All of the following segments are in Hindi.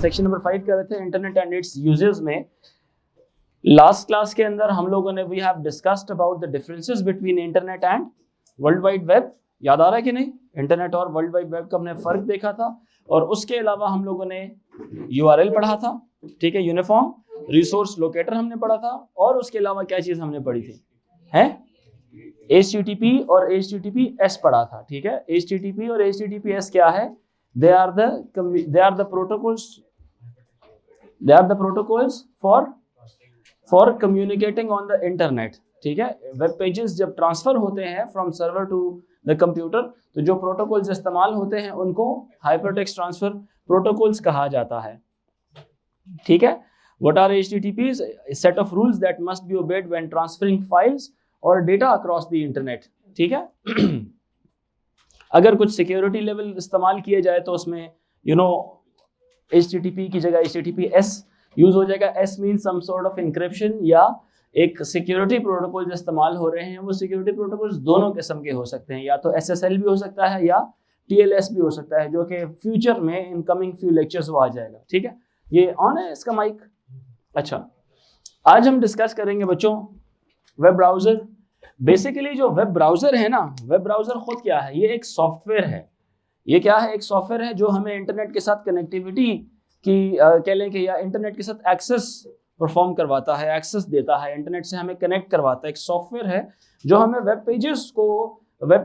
सेक्शन नंबर 5 कर रहे थे इंटरनेट एंड इट्स यूजेस में। लास्ट क्लास के अंदर हम लोगों ने we have discussed about the differences between internet and world wide web. याद आ रहा है कि नहीं? इंटरनेट और वर्ल्ड वाइड वेब का हमने फर्क देखा था और उसके अलावा हम लोगों ने यूआरएल पढ़ा था, ठीक है, यूनिफॉर्म रिसोर्स लोकेटर हमने पढ़ा था और उसके अलावा क्या चीज हमने पढ़ी थी? है HTTP और HTTPS पढ़ा था, ठीक है। HTTP और HTTPS क्या है? They are the protocols for communicating on the internet, ठीक है। वेब पेजेस जब ट्रांसफर होते हैं from server to the computer तो जो प्रोटोकॉल्स इस्तेमाल होते हैं उनको हाइपरटेक्स्ट ट्रांसफर प्रोटोकॉल्स कहा जाता है, ठीक है। What are HTTPs? A set of rules that must be obeyed when transferring files or data across the internet, ठीक है। अगर कुछ सिक्योरिटी लेवल इस्तेमाल किए जाए तो उसमें HTTP की जगह HTTPS यूज हो जाएगा। S mean some sort of encryption या एक सिक्योरिटी प्रोटोकॉल जो इस्तेमाल हो रहे हैं वो सिक्योरिटी प्रोटोकॉल्स दोनों किस्म के हो सकते हैं, या तो SSL भी हो सकता है या TLS भी हो सकता है, जो कि फ्यूचर में इन कमिंग फ्यू लेक्चर्स वो आ जाएगा, ठीक है। ये ऑन है इसका माइक? अच्छा, आज हम डिस्कस करेंगे बच्चों वेब ब्राउजर। बेसिकली जो वेब ब्राउजर है ना, वेब ब्राउजर खुद क्या है? ये एक सॉफ्टवेयर है। ये क्या है? एक सॉफ्टवेयर है जो हमें इंटरनेट के साथ कनेक्टिविटी की कह लें कि या इंटरनेट के साथ एक्सेस परफॉर्म करवाता है, एक्सेस देता है, इंटरनेट से हमें कनेक्ट करवाता है। एक सॉफ्टवेयर है जो हमें वेब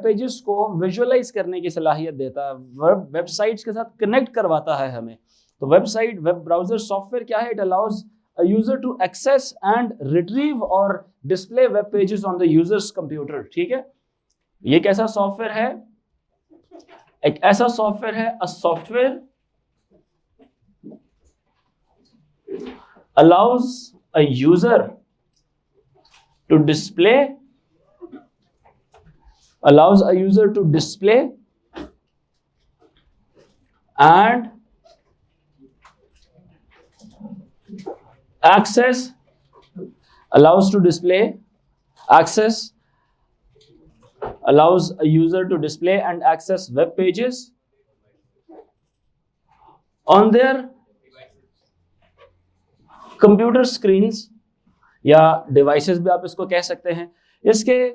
पेजेस को विजुअलाइज करने की सलाहियत देता है, वेबसाइट्स के साथ कनेक्ट करवाता है हमें। तो वेब ब्राउजर सॉफ्टवेयर क्या है? It allows a user to access and retrieve or display web pages on the user's computer, ठीक है। ये कैसा सॉफ्टवेयर है? एक ऐसा सॉफ्टवेयर है, a software allows a user to display and allows a user to display and access web pages on their computer screens या डिवाइसेस भी आप इसको कह सकते हैं। इसके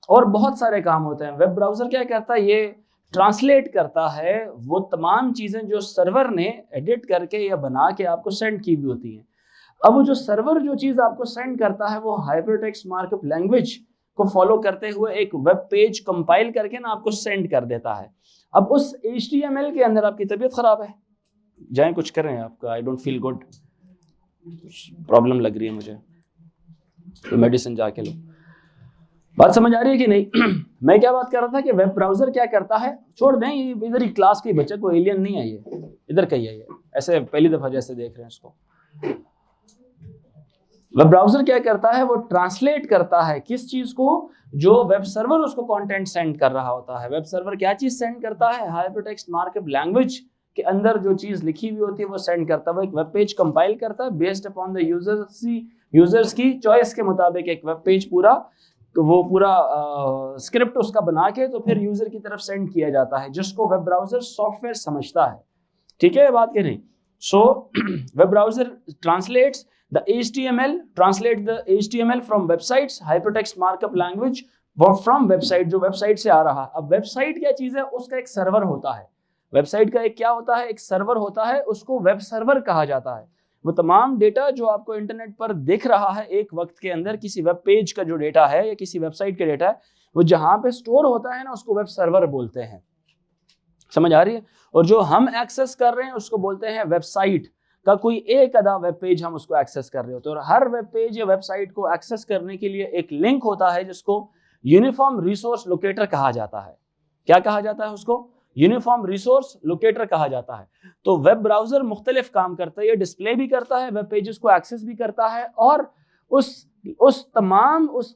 और बहुत सारे काम होते हैं। वेब ब्राउजर क्या करता है? ये ट्रांसलेट करता है वो तमाम चीजें जो सर्वर ने एडिट करके या बना के आपको सेंड की हुई होती हैं। अब वो जो सर्वर जो चीज आपको सेंड करता है वो हाइपरटेक्स्ट मार्कअप लैंग्वेज को फॉलो करते हुए एक वेब पेज कंपाइल करके ना आपको सेंड कर देता है। अब उस HTML के अंदर आपकी तबीयत खराब है, जाएं कुछ करें, आपका I don't feel good, problem लग रही है मुझे, तो मेडिसिन जाके लो। बात समझ आ रही है कि नहीं? मैं क्या बात कर रहा था कि वेब ब्राउजर क्या करता है, छोड़ दें, ये इधर ही क्लास के बच्चे को एलियन नहीं है, ये इधर कहीं है, ये ऐसे पहली दफा जैसे देख रहे हैं इसको। वेब ब्राउजर क्या करता है? वो ट्रांसलेट करता है किस चीज को? जो वेब सर्वर उसको कंटेंट सेंड कर रहा होता है। वेब सर्वर क्या चीज सेंड करता है? हाइपरटेक्स्ट मार्कअप लैंग्वेज के अंदर जो चीज लिखी हुई होती है वो सेंड करता है। वो एक वेब पेज कंपाइल करता है बेस्ड अपॉन द यूजर्स की चॉइस के मुताबिक एक वेब पेज पूरा स्क्रिप्ट उसका बना के तो फिर यूजर की तरफ सेंड किया जाता है, जिसको वेब ब्राउजर सॉफ्टवेयर समझता है, ठीक है, बात के नहीं। So web browser translates the HTML from websites, hypertext markup language from website, जो वेबसाइट से आ रहा है। अब वेबसाइट क्या चीज है? उसका एक सर्वर होता है। वेबसाइट का एक क्या होता है? एक सर्वर होता है, उसको वेब सर्वर कहा जाता है। वो तमाम डेटा जो आपको इंटरनेट पर दिख रहा है एक वक्त के अंदर, किसी वेब पेज का जो डेटा है या किसी वेबसाइट का डेटा है, वो जहां पे स्टोर होता है ना, उसको वेब सर्वर बोलते हैं। समझ आ रही है? और जो हम एक्सेस कर रहे हैं उसको बोलते हैं वेबसाइट। का कोई एक आधा वेब पेज हम उसको एक्सेस कर रहे होते हैं, और हर वेब पेज या वेबसाइट को एक्सेस करने के लिए एक लिंक होता है जिसको यूनिफॉर्म रिसोर्स लोकेटर कहा जाता है। क्या कहा जाता है उसको? यूनिफॉर्म रिसोर्स लोकेटर कहा जाता है। तो वेब ब्राउजर मुख्तलिफ काम करता है, ये डिस्प्ले भी करता है, वेब पेजेस को एक्सेस भी करता है, और उस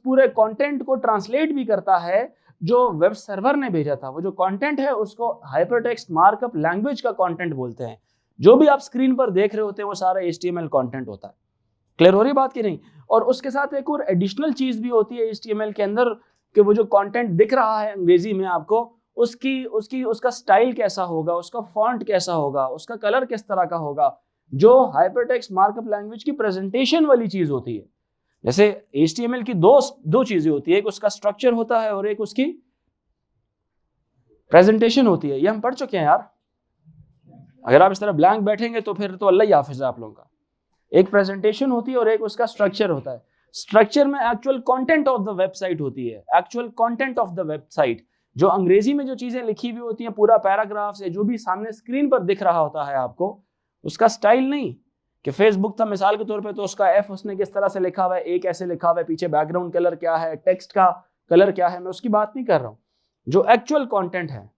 पूरे कंटेंट को ट्रांसलेट भी करता है जो वेब सर्वर ने भेजा था। वो जो कंटेंट है उसको हाइपरटेक्स्ट मार्कअप लैंग्वेज का कंटेंट बोलते हैं। जो भी आप स्क्रीन पर देख रहे होते हैं वो सारा HTML कंटेंट होता है। क्लियर हो रही बात की नहीं? और उसके साथ एक और एडिशनल चीज भी होती है HTML के अंदर कि वो जो कंटेंट दिख रहा है अंग्रेजी में आपको, उसका स्टाइल कैसा होगा, उसका फॉन्ट कैसा होगा, उसका कलर किस तरह का होगा, जो हाइपरटेक्स्ट मार्कअप लैंग्वेज की प्रेजेंटेशन वाली चीज होती है। जैसे HTML की दो चीजें होती है, एक उसका स्ट्रक्चर होता है और एक उसकी प्रेजेंटेशन होती है। ये हम पढ़ चुके हैं यार, अगर आप इस तरह ब्लैंक बैठेंगे तो फिर तो अल्लाह ही हाफिज है आप लोगों का। एक प्रेजेंटेशन होती है और एक उसका स्ट्रक्चर होता है। स्ट्रक्चर में actual content of the website होती है, actual content of the website, जो अंग्रेजी में जो चीजें लिखी हुई होती हैं, पूरा पैराग्राफ से जो भी सामने स्क्रीन पर दिख रहा होता है आपको, उसका स्टाइल नहीं कि फेसबुक था मिसाल के तौर पे तो उसका एफ उसने किस तरह से लिखा हुआ है, एक ऐसे लिखा हुआ है, पीछे बैकग्राउंड कलर क्या है, टेक्स्ट का कलर क्या है, मैं उसकी बात नहीं कर रहा हूं। जो एक्चुअल कंटेंट है,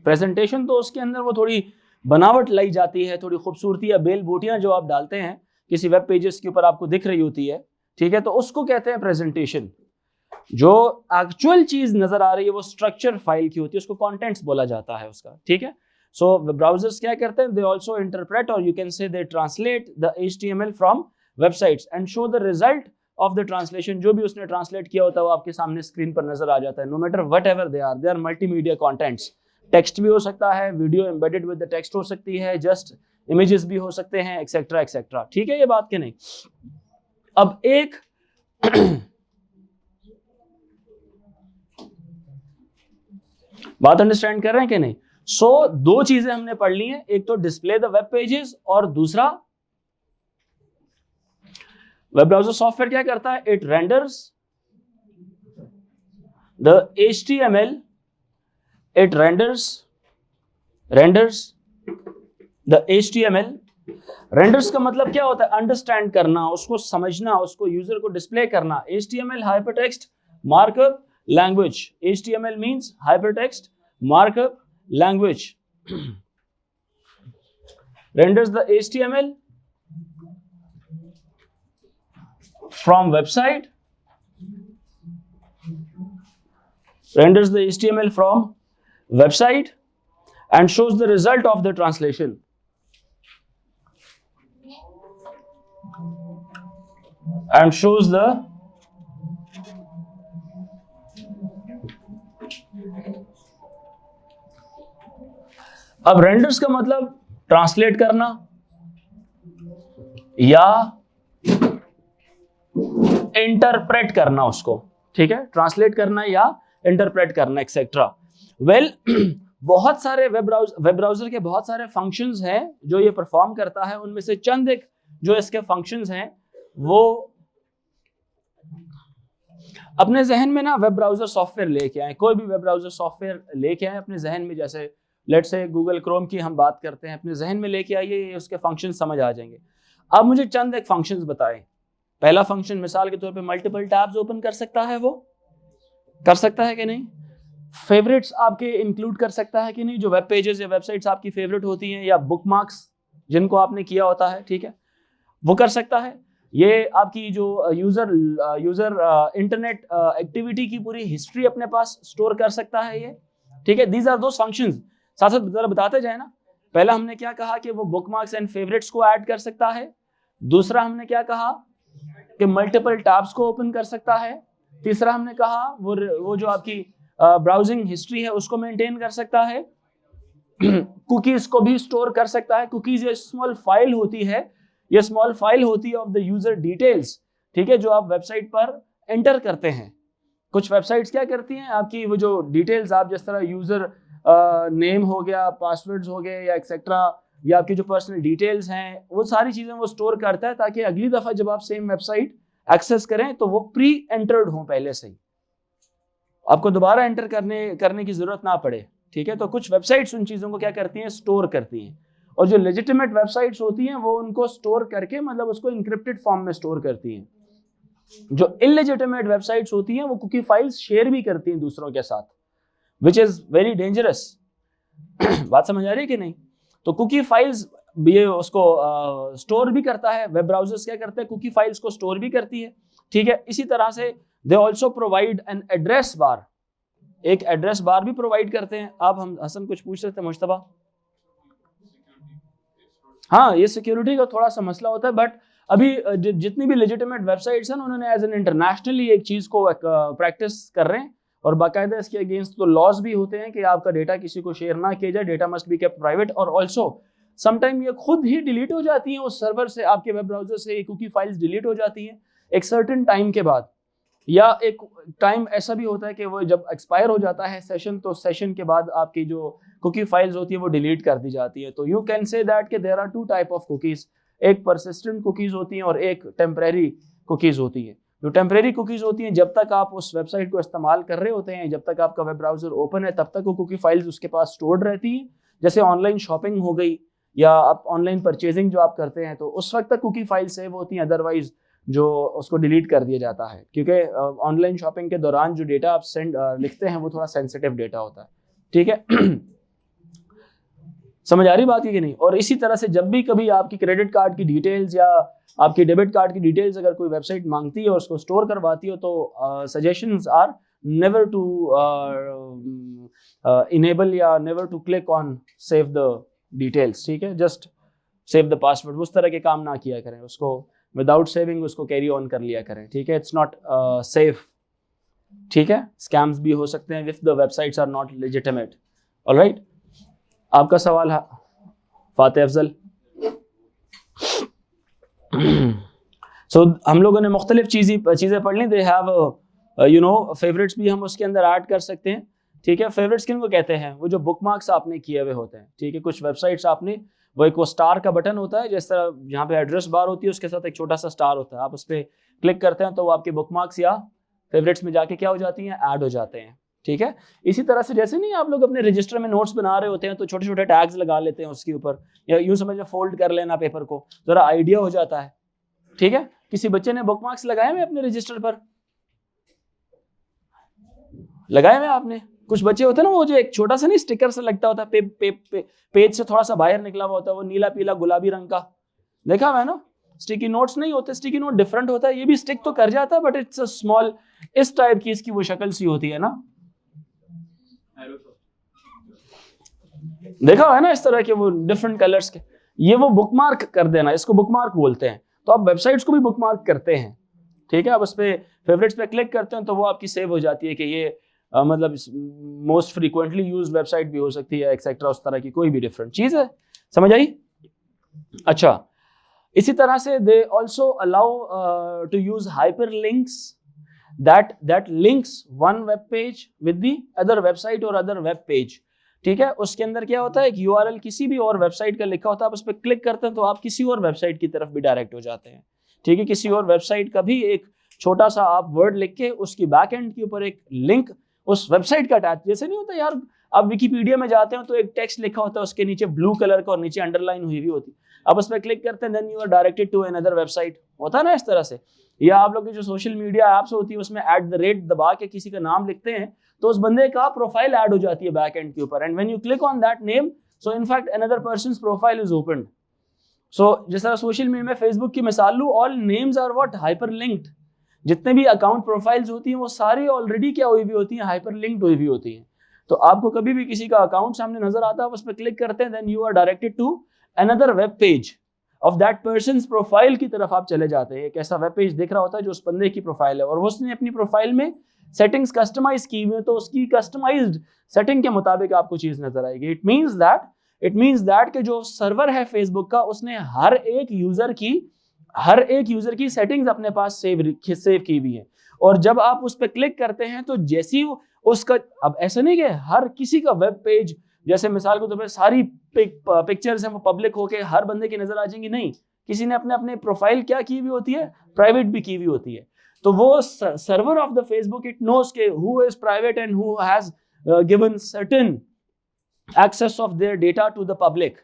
प्रेजेंटेशन तो उसके अंदर वो थोड़ी बनावट लाई जाती है, थोड़ी खूबसूरती या बेल बूटियां जो आप डालते हैं किसी वेब पेजेस के ऊपर आपको दिख रही होती है, ठीक है, तो उसको कहते हैं प्रेजेंटेशन। जो एक्चुअल चीज नजर आ रही है वो स्ट्रक्चर फाइल की होती है, उसको कंटेंट्स बोला जाता है उसका, ठीक है। सो ब्राउजर्स क्या करते हैं, दे आल्सो इंटरप्रेट और यू कैन से दे translate the HTML from websites and show the result of the translation. जो भी उसने ट्रांसलेट किया होता है वो आपके सामने स्क्रीन पर नजर आ जाता है। No matter whatever they are multimedia contents, text भी हो सकता है, video embedded with the text हो सकती है, जस्ट इमेजेस भी हो सकते हैं, एक्सेट्रा एक्सेट्रा, ठीक है, ये बात के नहीं। अब एक बात अंडरस्टैंड कर रहे हैं कि नहीं? सो दो चीजें हमने पढ़ ली हैं, एक तो डिस्प्ले द वेब पेजेस और दूसरा वेब ब्राउजर सॉफ्टवेयर क्या करता है, it renders the HTML, it renders the HTML। Renders का मतलब क्या होता है, अंडरस्टैंड करना, उसको समझना, उसको यूजर को डिस्प्ले करना। HTML hypertext markup language, HTML means hypertext markup language, renders the HTML from website, renders the HTML from website and shows the result of the translation, and shows the अब रेंडर्स का मतलब ट्रांसलेट करना या इंटरप्रेट करना उसको, ठीक है, ट्रांसलेट करना या इंटरप्रेट करना एक्सेट्रा। वेल बहुत सारे वेब ब्राउजर के बहुत सारे फंक्शंस हैं जो ये परफॉर्म करता है। उनमें से चंद एक जो इसके फंक्शंस हैं वो अपने जहन में ना वेब ब्राउजर सॉफ्टवेयर लेके आए, कोई भी वेब ब्राउजर सॉफ्टवेयर लेके आए अपने जहन में, जैसे लेट्स से गूगल क्रोम की हम बात करते हैं, अपने जहन में लेके आइए, उसके फंक्शन समझ आ जाएंगे। अब मुझे चंद एक फंक्शंस बताएं। पहला फंक्शन मिसाल के तौर पे मल्टीपल टैब्स ओपन कर सकता है, वो कर सकता है कि नहीं? फेवरेट्स आपके इंक्लूड कर सकता है कि नहीं? जो वेब पेजेस या वेबसाइट्स आपकी फेवरेट होती हैं या बुकमार्क्स जिनको आपने किया होता है, ठीक है, वो कर सकता है। ये आपकी जो यूजर इंटरनेट एक्टिविटी की पूरी हिस्ट्री अपने पास स्टोर कर सकता है ये, ठीक है। These are those functions. साथ साथ जरा बताते जाए ना, पहला हमने क्या कहा कि वो बुकमार्क्स एंड फेवरेट्स को ऐड कर सकता है, दूसरा हमने क्या कहा कि मल्टीपल टैब्स को ओपन कर सकता है, तीसरा हमने कहा वो जो आपकी ब्राउजिंग हिस्ट्री है उसको मेंटेन कर सकता है, कुकीज को भी स्टोर कर सकता है। कुकीज ये स्मॉल फाइल होती है, ये स्मॉल फाइल होती है ऑफ द यूजर डिटेल्स, ठीक है, जो आप वेबसाइट पर एंटर करते हैं। कुछ वेबसाइट्स क्या करती हैं, आपकी वो जो डिटेल्स आप जिस तरह यूजर नेम हो गया, पासवर्ड्स हो गए या एक्सेट्रा, या आपकी जो पर्सनल डिटेल्स हैं, वो सारी चीजें वो स्टोर करता है ताकि अगली दफा जब आप सेम वेबसाइट एक्सेस करें तो वो प्री एंटर्ड हो पहले से ही, आपको दोबारा एंटर करने की जरूरत ना पड़े, ठीक है। तो कुछ वेबसाइट्स उन चीजों को क्या करती हैं, स्टोर करती हैं, और जो लेजिटिमेट वेबसाइट्स होती हैं वो उनको स्टोर करके मतलब उसको इंक्रिप्टेड फॉर्म में स्टोर करती हैं। जो इलेजिटिमेट वेबसाइट्स होती हैं वो कुकी फाइल्स शेयर भी करती हैं दूसरों के साथ, विच इज वेरी डेंजरस। बात समझ आ रही है कि नहीं? तो कुकी फाइल्स ये उसको स्टोर भी करता है, वेब ब्राउजर्स क्या करते हैं, कुकी फाइल्स को स्टोर भी करती है, ठीक है। इसी तरह से they also provide an address bar, एक एड्रेस बार भी प्रोवाइड करते हैं। आप हम हसन कुछ पूछ रहे थे मुश्तबा? हाँ, ये सिक्योरिटी का थोड़ा सा मसला होता है, बट अभी जितनी भी लेजिटिमेट वेबसाइट्स हैं उन्होंने एज एन इंटरनेशनली एक चीज को प्रैक्टिस कर रहे हैं, और बाकायदा इसके अगेंस्ट तो लॉज भी होते हैं कि आपका डेटा किसी को शेयर ना किया जाए, data must be kept private. और ऑल्सो समटाइम ये खुद ही डिलीट हो जाती हैं उस सर्वर से, आपके वेब ब्राउजर से कुकी फाइल्स डिलीट हो जाती हैं एक सर्टेन टाइम के बाद, या एक टाइम ऐसा भी होता है कि वो जब एक्सपायर हो जाता है सेशन, तो सेशन के बाद आपकी जो कुकी फाइल्स होती है वो डिलीट कर दी जाती है। तो यू कैन से दैट कि there are two type of cookies, एक परसिस्टेंट कुकीज होती हैं और एक टेम्परेरी कुकीज होती है। जो टेम्परेरी कुकीज होती हैं जब तक आप उस वेबसाइट को इस्तेमाल कर रहे होते हैं, जब तक आपका वेब ब्राउजर ओपन है, तब तक वो कुकी फाइल्स उसके पास स्टोर्ड रहती हैं। जैसे ऑनलाइन शॉपिंग हो गई या आप ऑनलाइन परचेजिंग जो आप करते हैं, तो उस वक्त तक कुकी फाइल सेव होती हैं, अदरवाइज जो उसको डिलीट कर दिया जाता है, क्योंकि ऑनलाइन शॉपिंग के दौरान जो डेटा आप लिखते हैं वो थोड़ा सेंसिटिव डेटा होता है। ठीक है समझ आ रही बात है कि नहीं? और इसी तरह से जब भी कभी आपकी क्रेडिट कार्ड की डिटेल्स या आपकी डेबिट कार्ड की डिटेल्स अगर कोई वेबसाइट मांगती है और उसको स्टोर करवाती हो, तो suggestions are never to enable या never to click on save the details. ठीक है, जस्ट सेव द पासवर्ड, उस तरह के काम ना किया करें, उसको विदाउट सेविंग उसको कैरी ऑन कर लिया करें। ठीक है, इट्स नॉट सेफ। ठीक है, स्कैम्स भी हो सकते हैं if the websites are not legitimate. Alright, आपका सवाल है फातिह अफजल। सो हम लोगों ने मुख्तलिफ चीज़ें पढ़ ली। They have you know favourites भी हम उसके अंदर ऐड कर सकते हैं। ठीक है, फेवरेट्स किन को कहते हैं? वो जो बुकमार्क्स आपने किए हुए होते हैं। ठीक है, कुछ वेबसाइट्स आपने वो एक वो स्टार का बटन होता है, जिस तरह यहाँ पे एड्रेस बार होती है उसके साथ एक छोटा सा स्टार होता है, आप उस पर क्लिक करते हैं तो वो आपके बुकमार्क्स या फेवरेट्स में जाके क्या हो जाती हैं, ऐड हो जाते हैं। ठीक है, इसी तरह से जैसे नहीं आप लोग अपने रजिस्टर में नोट्स बना रहे होते हैं तो छोटे छोटे टैग्स लगा लेते हैं उसके ऊपर, या यूं समझ फोल्ड कर लेना पेपर को, जरा आइडिया हो जाता है। ठीक है, किसी बच्चे ने बुकमार्क्स लगाए हुए अपने रजिस्टर पर? लगाए हुए आपने? कुछ बच्चे होते हैं ना वो जो एक छोटा सा नहीं स्टिकर सा लगता होता है पेज से थोड़ा सा बाहर निकला हुआ होता है, वो नीला पीला गुलाबी रंग का, देखा हुआ है ना? स्टिकी नोट्स नहीं होते, स्टिकी नोट डिफरेंट होता है, ये भी स्टिक तो कर जाता है बट इट्स अ स्मॉल, इस टाइप की इसकी वो शक्ल सी होती है ना, देखा हुआ है ना इस तरह के वो डिफरेंट कलर्स के, ये वो बुकमार्क कर देना, इसको बुकमार्क बोलते हैं। तो आप वेबसाइट्स को भी बुकमार्क करते हैं। ठीक है, आप उस पर फेवरेट्स पे क्लिक करते हैं तो वो आपकी सेव हो जाती है कि ये मतलब मोस्ट फ्रीक्वेंटली यूज्ड वेबसाइट भी हो सकती है एक्सेट्रा, उस तरह की कोई भी डिफरेंट चीज है। समझ आई? अच्छा, इसी तरह से they also allow to use hyperlinks that links one web page with the other website or other web page। ठीक है, उसके अंदर क्या होता है कि URL किसी भी और वेबसाइट का लिखा होता है, आप उस पर क्लिक करते हैं तो आप किसी और वेबसाइट की तरफ भी डायरेक्ट हो जाते हैं। ठीक है, किसी और वेबसाइट का भी एक छोटा सा आप वर्ड लिख के उसकी बैक एंड के ऊपर एक लिंक उस वेबसाइट का अटैच, जैसे नहीं होता यार, आप विकीपीडिया में जाते हो तो एक टेक्स्ट लिखा होता है, उसके नीचे ब्लू कलर का और नीचे अंडरलाइन हुई होती है, आप उस पर क्लिक करते हैं, then you are directed to another website, होता है ना इस तरह से। या आप लोग की जो सोशल मीडिया ऐप्स होती है उसमें @ दबा के किसी का नाम लिखते हैं तो उस बंदे का प्रोफाइल ऐड हो जाती है बैक एंड के ऊपर, and when you click on that name, so in fact another person's profile is opened. So जिस तरह सोशल मीडिया में फेसबुक की मिसाल लूं, all names are what, hyperlinked. जितने भी अकाउंट प्रोफाइल्स होती हैं वो सारी ऑलरेडी क्या हुई हुई होती हैं, हाइपरलिंक्ड हुई हुई होती हैं। तो आपको कभी भी किसी का अकाउंट सामने नजर आता है, उस पर क्लिक करते हैं, then you are directed to another web page of that person's profile की तरफ आप चले जाते हैं। एक ऐसा वेब पेज दिख रहा होता है जो उस बंदे की प्रोफाइल है और वो उसने अपनी प्रोफाइल में सेटिंग्स कस्टमाइज की हुई है, तो उसकी कस्टमाइज्ड सेटिंग के मुताबिक आपको चीज नजर आएगी। इट मींस दैट कि जो सर्वर है फेसबुक का, उसने हर एक यूजर की सेटिंग्स अपने पास सेव की हुई है, और जब आप उस पर क्लिक करते हैं तो जैसी उसका, अब ऐसा नहीं कि हर किसी का वेब पेज, जैसे मिसाल के तौर पर सारी पिक्चर्स हैं वो पब्लिक होके हर बंदे की नजर आ जाएंगी, नहीं, किसी ने अपने प्रोफाइल क्या की हुई होती है, प्राइवेट भी की हुई होती है। तो वो server of the Facebook, it knows के who is private and who has given certain access of their data to the public,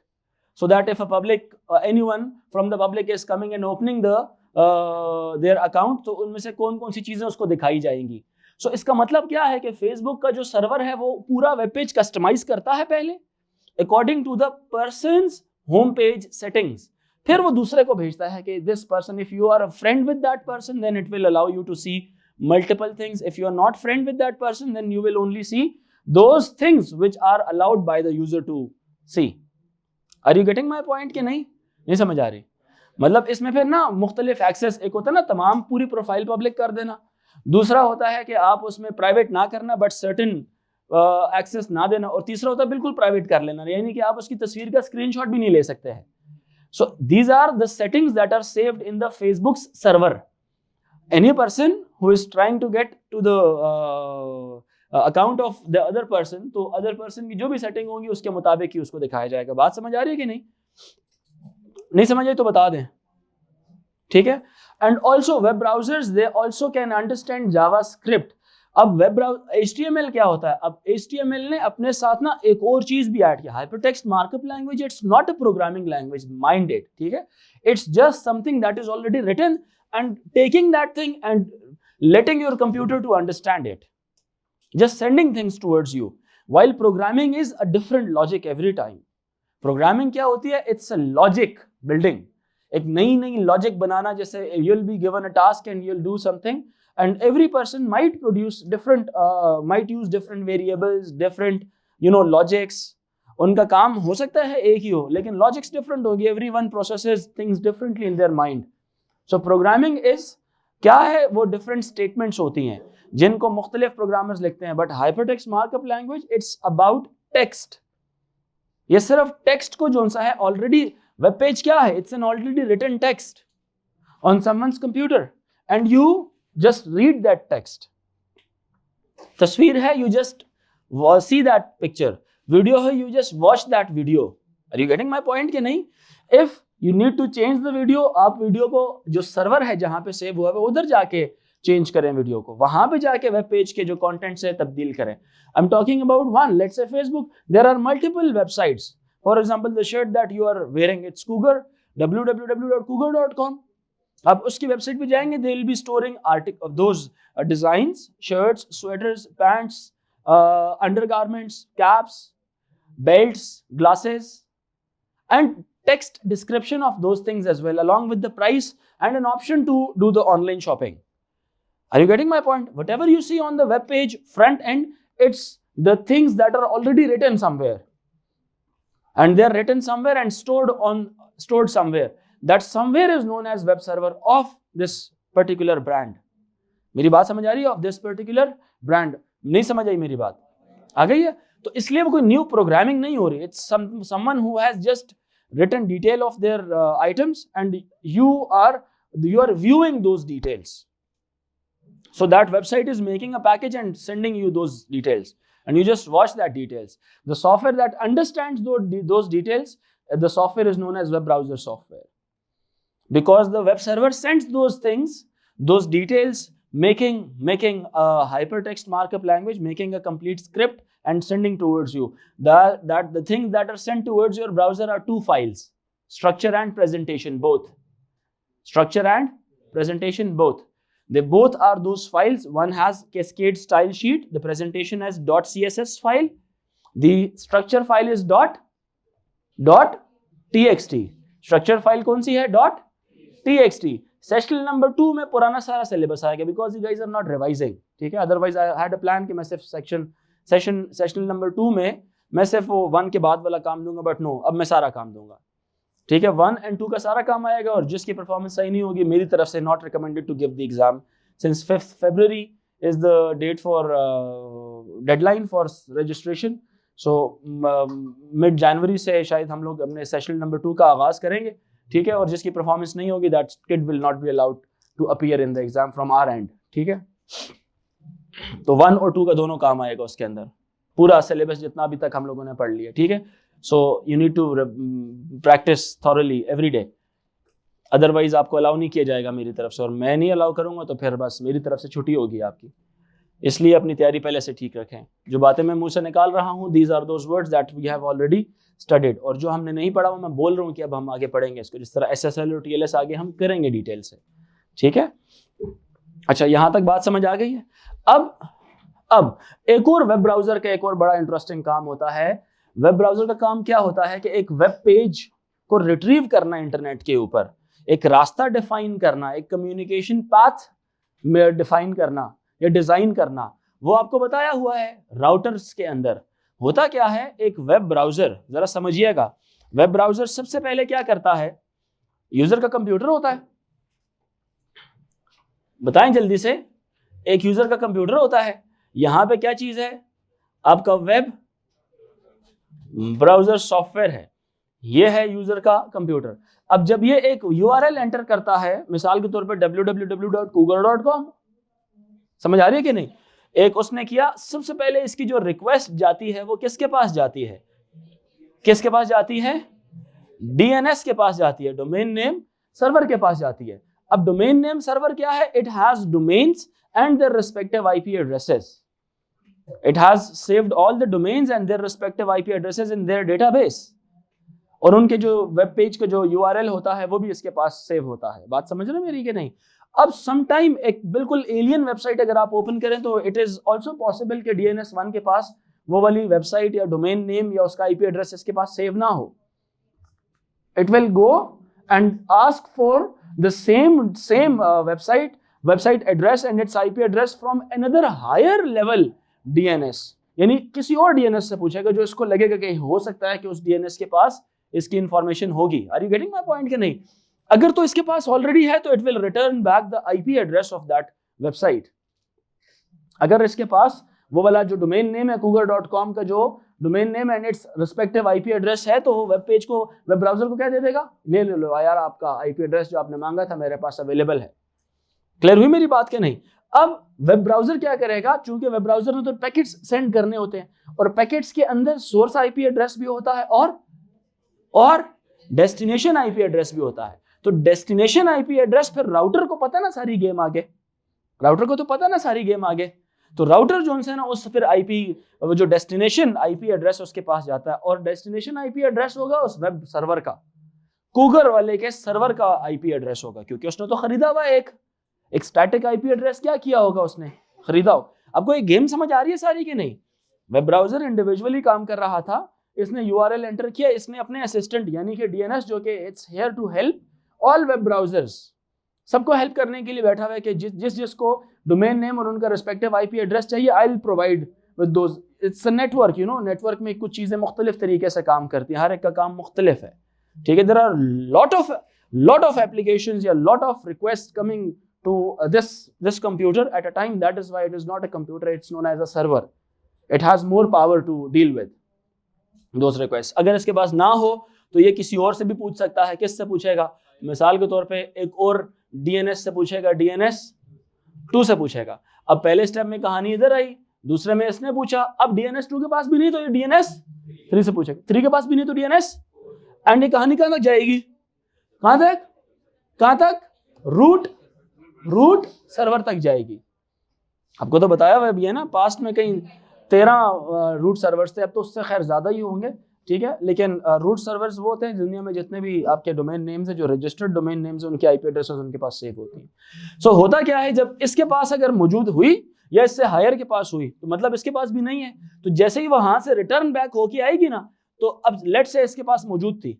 so that if a public anyone from the public is coming and opening their account, तो उनमें से कौन कौन सी चीजें उसको दिखाई जाएंगी। सो इसका मतलब क्या है कि फेसबुक का जो सर्वर है वो पूरा वेब पेज कस्टमाइज करता है पहले according to the person's home page settings, फिर वो दूसरे को भेजता है कि this person, if you are a friend with that person then it will allow you to see multiple things, if you are not friend with that person then you will only see those things which are allowed by the user to see। Are you getting my point कि नहीं समझ आ रही? मतलब इसमें फिर ना मुख्तलिफ एक्सेस, एक होता है ना तमाम पूरी प्रोफाइल पब्लिक कर देना, दूसरा होता है कि आप उसमें प्राइवेट ना करना बट सर्टेन एक्सेस ना देना, और तीसरा होता है बिल्कुल प्राइवेट कर लेना, यानी कि आप उसकी तस्वीर का स्क्रीनशॉट भी नहीं ले सकते हैं. So these are the settings that are saved in the Facebook's server. Any person who is trying to get to the account of the other person, तो other person की जो भी setting होंगी उसके मुताबिक ही उसको दिखाया जाएगा. बात समझ आ रही है कि नहीं? नहीं समझ आई तो बता दें, ठीक है. And also web browsers, they also can understand JavaScript. अब वेब ब्राउज़र HTML क्या होता है? अब HTML ने अपने साथ ना एक और चीज भी ऐड किया, hypertext markup language. It's not a programming language, mind it, ठीक है. It's just something that is already written and taking that thing and letting your computer to understand it, just sending things towards you. While programming is a different logic every time. Programming क्या होती है? इट्स अ लॉजिक बिल्डिंग, एक नई लॉजिक बनाना. जैसे you will be given a task and you will do something, and every person might produce different might use different variables, different logics. उनका काम हो सकता है एक ही हो, लेकिन लॉजिक्स डिफरेंट होगी. everyone processes things differently in their mind. so programming is क्या है? वो डिफरेंट स्टेटमेंट्स होती हैं जिनको मुख्तलिफ प्रोग्रामर्स लिखते हैं. But hypertext markup language, it's about text. ये सिर्फ टेक्स्ट को जो सा है ऑलरेडी, वेब पेज क्या है? It's an already written text on someone's computer and you just read that text. तस्वीर है, you just see that picture. Video है, you just watch that video. Are you getting my point कि नहीं? If you need to change the video, आप वीडियो को जो सर्वर है जहां पे सेव हुआ है उधर जाके चेंज करें वीडियो को, वहां पे जाके वेब पेज के जो कंटेंट से तब्दील करें. I'm talking about one, let's say Facebook. There are multiple websites. For example, the shirt that you are wearing, it's Cougar, www.cougar.com. आप उसकी वेबसाइट पे जाएंगे, they will be storing article of those designs, shirts, sweaters, pants, undergarments, caps, belts, glasses, and text description of those things as well, along with the price and an option to do the online shopping. Are you getting my point? Whatever you see on the web page front end, it's the things that are already written somewhere, and they are written somewhere and stored somewhere. That somewhere is known as web server of this particular brand. मेरी बात समझ आ रही है? Of this particular brand. नहीं समझ आई मेरी बात? आ गई है? तो इसलिए वो कोई न्यू प्रोग्रामिंग नहीं हो रही. It's someone who has just written detail of their items and you are viewing those details. So that website is making a package and sending you those details, and you just watch that details. The software that understands those details, the software is known as web browser software. Because the web server sends those things, those details, making a hypertext markup language, making a complete script and sending towards you. The things that are sent towards your browser are two files, structure and presentation both. Structure and presentation both. They both are those files. One has Cascade style sheet, the presentation has .css file, the structure file is .txt. Structure file कौन सी है? .txt. सेशन नंबर 2 में पुराना सारा सिलेबस आएगा, because you guys are not revising, ठीक है. Otherwise I had a plan कि मैं सिर्फ सेशन नंबर 2 में मैं सिर्फ वो 1 के बाद वाला काम दूंगा, बट नो, अब मैं सारा काम दूंगा, ठीक है. 1 and 2 का सारा काम आएगा, और जिसकी परफॉर्मेंस सही नहीं होगी मेरी तरफ से not recommended to give the exam, since 5th February is the date for deadline for registration. So mid January से शायद हम लोग अपने सेशन नंबर 2 का आगाज करेंगे, ठीक है. और जिसकी परफॉर्मेंस नहीं होगी, that kid will not be allowed to appear in the exam from our end, ठीक है. तो 1 और 2 का दोनों काम आएगा उसके अंदर, पूरा सिलेबस जितना अभी तक हम लोगों ने पढ़ लिया, ठीक है. So you need to practice thoroughly every day, otherwise आपको अलाउ नहीं किया जाएगा मेरी तरफ से, और मैं नहीं अलाउ करूंगा तो फिर बस मेरी तरफ से छुट्टी होगी आपकी. इसलिए अपनी तैयारी पहले से ठीक रखें. जो बातें मैं मुंह से निकाल रहा हूँ, these are those words that we have already studied, और जो हमने नहीं पढ़ा वो मैं बोल रहा हूँ कि अब हम आगे पढ़ेंगे इसको, जिस तरह SSL और TLS आगे हम करेंगे डिटेल से, ठीक है. अच्छा, यहाँ तक बात समझ आ गई है. अब एक और वेब ब्राउजर का एक और बड़ा इंटरेस्टिंग काम होता है. वेब ब्राउजर का काम क्या होता है कि एक वेब पेज को रिट्रीव करना इंटरनेट के ऊपर, एक रास्ता डिफाइन करना, एक कम्युनिकेशन पाथ में डिफाइन करना या डिजाइन करना. वो आपको बताया हुआ है राउटर्स के अंदर. होता क्या है, एक वेब ब्राउजर, जरा समझिएगा, वेब ब्राउजर सबसे पहले क्या करता है? यूजर का कंप्यूटर होता है, बताएं जल्दी से. एक यूजर का कंप्यूटर होता है. यहां पे क्या चीज है? आपका वेब ब्राउजर सॉफ्टवेयर है, ये है यूजर का कंप्यूटर। अब जब ये एक URL एंटर करता है, मिसाल के तौर पर www.google.com, समझ आ रही है कि नहीं, एक उसने किया, सबसे पहले इसकी जो रिक्वेस्ट जाती है वो किसके पास जाती है, किसके पास जाती है, DNS के पास जाती है, डोमेन नेम सर्वर के पास जाती है। अब डोमेन नेम सर्वर क्या है, it has domains and their respective IP addresses, it has saved all the domains and their respective IP addresses in their database, और उनके जो वेब पेज का जो URL होता है वो भी इसके पास सेव होता है। बात समझ रहे मेरी कि नहीं। अब समटाइम एक बिल्कुल एलियन वेबसाइट अगर आप ओपन करें तो इट इज ऑल्सो पॉसिबल कि DNS1 के पास वो वाली वेबसाइट या डोमेन नेम या उसका IP एड्रेस इसके पास सेव ना हो। It will go and ask for the same website address and its IP address from another higher level DNS, यानी किसी और DNS से पूछेगा जो इसको लगेगा कि हो सकता है कि उस DNS के पास इसकी इंफॉर्मेशन होगी। Are you getting my point कि नहीं। अगर तो इसके पास ऑलरेडी है तो it will return back the IP address of that website. अगर इसके पास वो वाला जो डोमेन नेम है google.com का जो domain name and it's respective IP address है, तो वो वेब पेज को, वेब ब्राउजर को क्या दे देगा, ले लो यार आपका IP एड्रेस जो आपने मांगा था मेरे पास अवेलेबल है। क्लियर हुई मेरी बात के नहीं। अब वेब ब्राउजर क्या करेगा, चूंकि वेब ब्राउजर में तो पैकेट्स सेंड करने होते हैं और पैकेट्स के अंदर सोर्स IP एड्रेस भी होता है और डेस्टिनेशन IP एड्रेस भी होता है। तो डेस्टिनेशन IP एड्रेस, फिर राउटर को पता ना सारी गेम आगे, राउटर को तो पता ना सारी गेम आगे, तो राउटर जो है ना उस फिर IP जो डेस्टिनेशन IP एड्रेस उसके पास जाता है, और डेस्टिनेशन IP एड्रेस होगा उस वेब सर्वर का, गूगल वाले के सर्वर का IP एड्रेस होगा, क्योंकि उसने तो खरीदा हुआ एक स्टैटिक IP एड्रेस क्या किया होगा, उसने खरीदा हो। आपको एक गेम समझ आ रही है सारी कि नहीं। वेब ब्राउजर इंडिविजुअली काम कर रहा था, इसने URL एंटर किया, इसने अपने असिस्टेंट यानी कि DNS जो कि it's here to help all web browsers, सबको हेल्प करने के लिए बैठा हुआ है कि जिसको डोमेन नेम और उनका रिस्पेक्टिव IP एड्रेस चाहिए, I will provide with those. It's a network, network में कुछ चीजें मुख्तलिफ तरीके से काम करती हैं, हर एक का काम मुख्तलिफ है, ठीक है। There are lot of applications या lot of request coming to this computer at a time. That is why it is not a computer, it's known as a server. It has more power to deal with those requests. अगर इसके पास ना हो तो ये किसी और से भी पूछ सकता है। किससे पूछेगा, मिसाल के तौर पे एक और DNS से पूछेगा, DNS2 से पूछेगा। अब पहले स्टेप में कहानी इधर आई, दूसरे में इसने पूछा, अब DNS2 के पास भी नहीं तो ये DNS3 से पूछेगा, 3 के पास भी नहीं तो DNS, एंड ये कहानी कहाँ तक जाएगी, कहाँ तक रूट सर्वर तक जाएगी। आपको तो बताया हुआ है ना, पास्ट में कहीं 13 रूट सर्वर्स थे, अब तो उससे खैर ज्यादा ही होंगे, ठीक है। लेकिन रूट सर्वर्स वो होते हैं दुनिया में जितने भी आपके डोमेन नेम्स हैं, जो रजिस्टर्ड डोमेन नेम्स हैं, उनके IP एड्रेसेस उनके पास सेव होती हैं। सो होता क्या है, जब इसके पास अगर मौजूद हुई या इससे हायर के पास हुई तो मतलब इसके पास भी नहीं है, तो जैसे ही वहां से रिटर्न बैक होके आएगी ना, तो अब लेट से इसके पास मौजूद थी,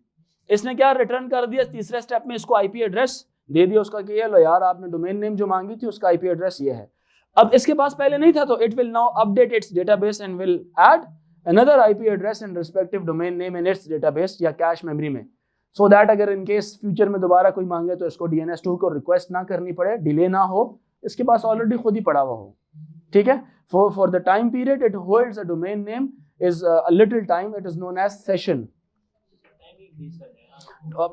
इसने क्या रिटर्न कर दिया, तीसरे स्टेप में इसको IP एड्रेस दे दिया उसका कि ये लो यार आपने डोमेन नेम जो मांगी थी उसका IP एड्रेस ये है। अब इसके पास पहले नहीं था, तो it will now update it's database and will add another IP address in respective domain name in its database या कैश मेमोरी में, सो दैट अगर इन केस फ्यूचर में दोबारा कोई मांगे तो इसको DNS2 को रिक्वेस्ट ना करनी पड़े, डिले ना हो, इसके पास ऑलरेडी खुद ही पड़ा हुआ हो, ठीक है। For the time period it holds a domain name is a little time, it is known as session.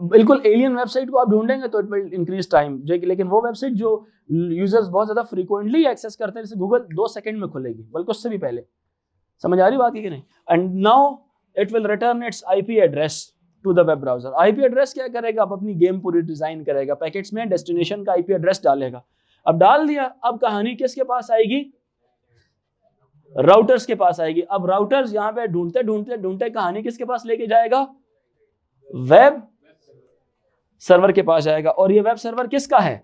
बिल्कुल एलियन वेबसाइट को आप ढूंढेंगे तो इट विल इंक्रीज टाइम, लेकिन वो वेबसाइट जो यूजर्स बहुत ज्यादा फ्रीक्वेंटली एक्सेस करते हैं, जैसे गूगल 2 सेकंड में खुलेगी, बल्कि उससे भी पहले। समझ आ रही बात है कि नहीं। And now it will return its IP address to the web browser. IP address क्या करेगा, अब अपनी गेम पूरी डिजाइन करेगा, पैकेट्स में डेस्टिनेशन का IP एड्रेस डालेगा। अब डाल दिया, अब कहानी किसके पास आएगी, राउटर्स के पास आएगी। अब राउटर्स यहाँ पे ढूंढते कहानी किसके पास लेके जाएगा, वेब सर्वर के पास जाएगा। और ये वेब सर्वर किसका है,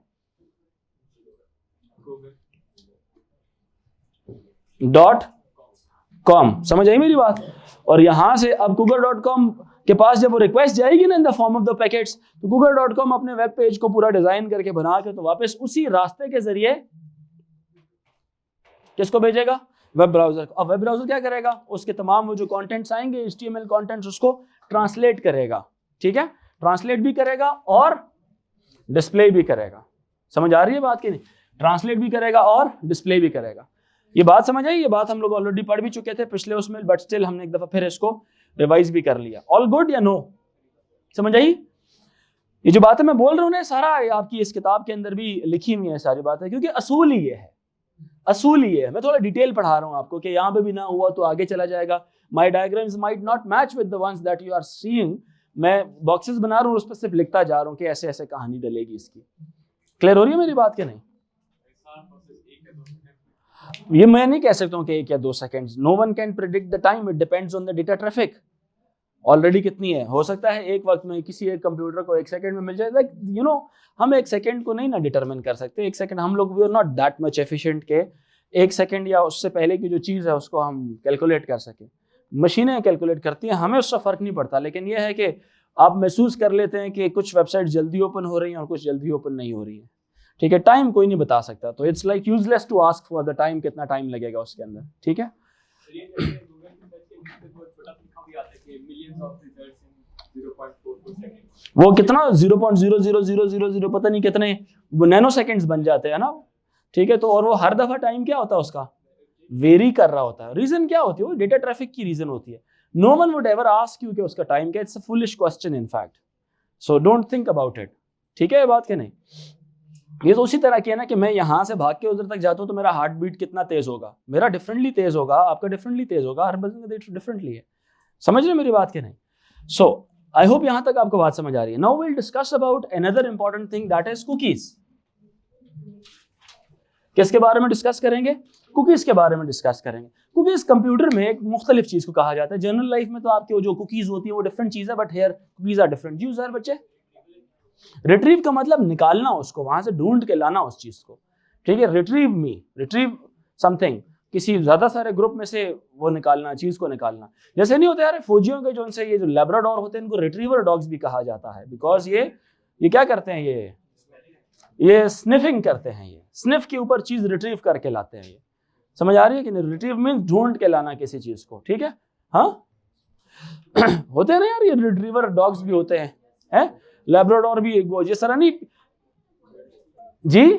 .com। समझ आई मेरी बात। और यहां से अब google.com के पास जब वो रिक्वेस्ट जाएगी ना in the form of the packets, तो google.com अपने वेब पेज को पूरा डिजाइन करके बना के तो वापस उसी रास्ते के जरिए किसको भेजेगा, वेब ब्राउजर को। अब वेब ब्राउजर क्या करेगा, उसके तमाम वो जो कंटेंट्स आएंगे HTML कंटेंट्स, उसको ट्रांसलेट करेगा, ठीक है, ट्रांसलेट भी करेगा और डिस्प्ले भी करेगा। समझ आ रही है बात की नहीं, ट्रांसलेट भी करेगा और डिस्प्ले भी करेगा। ये बात समझ आई? ये बात हम लोग ऑलरेडी पढ़ भी चुके थे पिछले उसमें, बट स्टिल हमने एक दफा फिर इसको रिवाइज भी कर लिया। ऑल गुड या नो? समझ आई? ये जो बातें मैं बोल रहा हूँ ना, सारा आपकी इस किताब के अंदर भी लिखी हुई है सारी बातें, क्योंकि असूल ही ये है, असूल ही है। मैं थोड़ा डिटेल पढ़ा रहा हूँ आपको कि यहाँ पे भी ना हुआ तो आगे चला जाएगा। My diagrams might not match with the ones that you are seeing. मैं बॉक्सेस बना रहा हूँ, उस पर सिर्फ लिखता जा रहा हूँ कि ऐसे ऐसे कहानी डलेगी इसकी। क्लियर हो रही है मेरी बात के नहीं? ये मैं नहीं कह सकता हूँ कि 1 या 2 seconds. No one can predict the time, it depends on the data traffic already कितनी है। हो सकता है एक वक्त में किसी एक कंप्यूटर को 1 सेकंड में मिल जाए, लाइक यू नो, हम 1 सेकंड को नहीं ना डिटरमिन कर सकते। 1 सेकंड हम लोग we are not that much efficient के 1 सेकंड या उससे पहले की जो चीज़ है उसको हम कैलकुलेट कर सके। मशीनें कैलकुलेट करती हैं, हमें उससे फर्क नहीं पड़ता। लेकिन यह है कि आप महसूस कर लेते हैं कि कुछ वेबसाइट जल्दी ओपन हो रही हैं और कुछ जल्दी ओपन नहीं हो रही है। ठीक है, टाइम कोई नहीं बता सकता, तो it's like useless to ask for the time, कितना टाइम लगेगा उसके अंदर। ठीक है, वो कितना 0.00000 पता नहीं कितने नैनो सेकेंड्स बन जाते हैं ना। ठीक है, तो और वो हर दफा टाइम क्या होता है उसका वेरी कर रहा होता है। रीजन क्या होती है? वो डेटा ट्रैफिक की रीजन होती है। No one would ever ask you कि उसका टाइम क्या। It's a foolish question in fact, so don't think about it. ठीक है, ये बात क्या नहीं? ये तो उसी तरह की है ना कि मैं यहाँ से भाग के उधर तक जाता हूँ तो मेरा हार्ट बीट कितना तेज होगा, मेरा डिफरेंटली तेज होगा, आपका डिफरेंटली तेज होगा, हर बंदे का डिफरेंटली है। समझ रहे मेरी बात क्या नहीं? सो आई होप यहाँ तक आपको बात समझ आ रही है। Now will discuss about another important thing, that is cookies. किसके बारे में डिस्कस करेंगे? कुकीज के बारे में डिस्कस करेंगे। कुकीज कंप्यूटर में एक मुख्तलिफ चीज को कहा जाता है। जनरल लाइफ में तो आपके जो कुकीज होती है वो डिफरेंट चीज है, but here cookies are different. जी सर बच्चे, रिट्रीव का मतलब निकालना, उसको वहां से ढूंढ के लाना उस चीज को। ठीक है, रिट्रीव समथिंग, किसी ज्यादा सारे ग्रुप में से वो निकालना, चीज को निकालना। जैसे नहीं होता यार फौजियों के जो उनसे ये जो लैब्राडोर होते हैं इनको रिट्रीवर डॉग्स भी कहा जाता है, बिकॉज ये क्या करते हैं, ये स्निफिंग करते हैं, ये स्निफ के ऊपर चीज रिट्रीव करके लाते हैं। ये समझ आ रही है कि नहीं? रिट्रीव मींस ढूंढ के लाना किसी चीज को। ठीक है, हाँ होते हैं ना यार, ये रिट्रीवर डॉग्स भी होते हैं, लैब्राडोर भी। ये सर नहीं जी,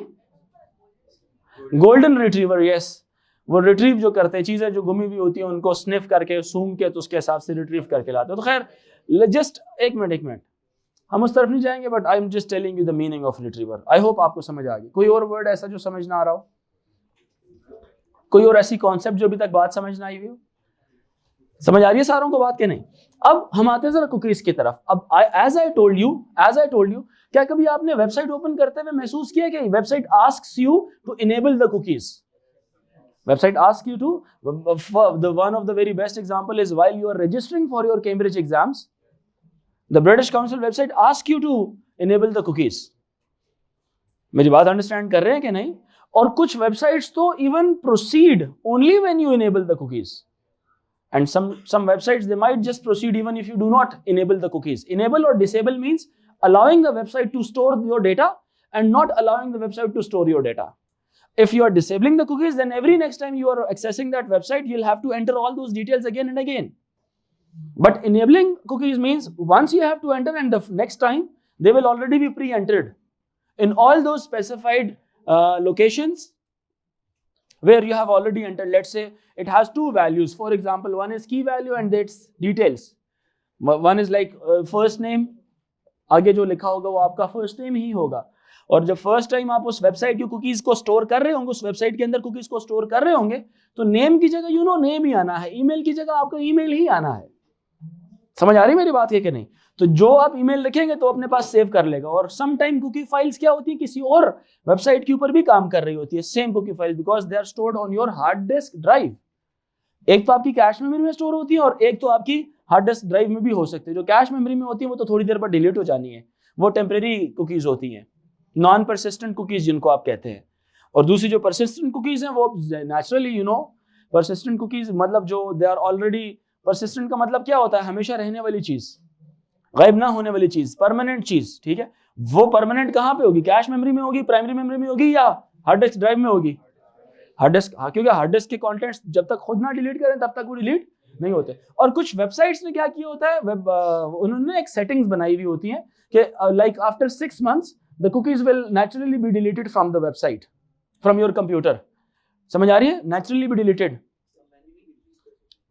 गोल्डन रिट्रीवर, यस, वो रिट्रीव जो करते हैं चीजें जो गुमी हुई होती है उनको स्निफ करके सूंघ के तो उसके हिसाब से रिट्रीव करके लाते हैं। तो खैर जस्ट एक मिनट हम उस तरफ नहीं जाएंगे, but I am just telling you the meaning of retriever. I hope आपको समझ आ गई। कोई और वर्ड ऐसा जो समझ ना आ रहा हो? कोई और ऐसी कॉन्सेप्ट जो अभी तक बात समझ ना आई हुई हो? समझ आ रही है सारों को बात के नहीं? अब हम आते हैं जरा कुकीज की तरफ। अब एज आई टोल्ड यू, क्या कभी आपने वेबसाइट ओपन करते हुए महसूस किया कि website asks you to enable the cookies? Website asks you to, one of the very best example is while you are registering for your Cambridge exams, the British Council website asks you to enable the cookies. मेरी बात अंडरस्टैंड कर रहे हैं कि नहीं? और कुछ वेबसाइट्स तो even proceed only when you enable the cookies, and some websites they might just proceed even if you do not enable the cookies. Enable or disable means allowing the website to store your data and not allowing the website to store your data. If you are disabling the cookies, then every next time you are accessing that website, you'll have to enter all those details again and again. But enabling cookies means once you have to enter, and the next time they will already be pre-entered in all those specified locations where you have already entered. Let's say it has 2 values. For example, one is key value and that's details. One is like first name, आगे जो लिखा होगा वो आपका first name ही होगा। और जब फर्स्ट टाइम आप उस वेबसाइट की कुकीज को स्टोर कर रहे होंगे, उस वेबसाइट के अंदर कुकीज को स्टोर कर रहे होंगे, तो नेम की जगह नेम ही आना है, ईमेल की जगह आपका ईमेल ही आना है। समझ आ रही मेरी बात है कि नहीं? तो जो आप ईमेल लिखेंगे तो अपने पास सेव कर लेगा। और सम टाइम कुकी फाइल्स क्या होती है, किसी और वेबसाइट के ऊपर भी काम कर रही होती है, same cookie file, because they are stored on your hard disk drive. एक तो आपकी कैश मेमोरी में स्टोर होती है और एक तो आपकी हार्ड डिस्क ड्राइव में भी हो सकती है। जो कैश मेमोरी में होती है वो तो थोड़ी देर बाद डिलीट हो जानी है, वो टेम्परेरी कुकीज होती हैं, नॉन परसिस्टेंट कुकीज जिनको आप कहते हैं। और दूसरी जो परसिस्टेंट कुकीज हैं वो नेचुरली परसिस्टेंट कुकीज मतलब जो दे आर ऑलरेडी परसिस्टेंट का मतलब क्या होता है? हमेशा रहने वाली चीज, गायब ना होने वाली चीज, परमानेंट चीज। ठीक है, वो परमानेंट कहाँ पे होगी? कैश मेमोरी में होगी, प्राइमरी मेमोरी में होगी, या हार्ड डिस्क ड्राइव में होगी? हार्ड डिस्क, हाँ, क्योंकि हार्ड डिस्क के कंटेंट्स जब तक खुद ना डिलीट करें तब तक वो डिलीट नहीं होते। और कुछ वेबसाइट्स ने क्या किया होता है, उन्होंने एक सेटिंग्स बनाई हुई होती है कि like after 6 months the cookies will naturally be deleted from the website, from your computer. समझ आ रही है? नेचुरली बी डिलीटेड,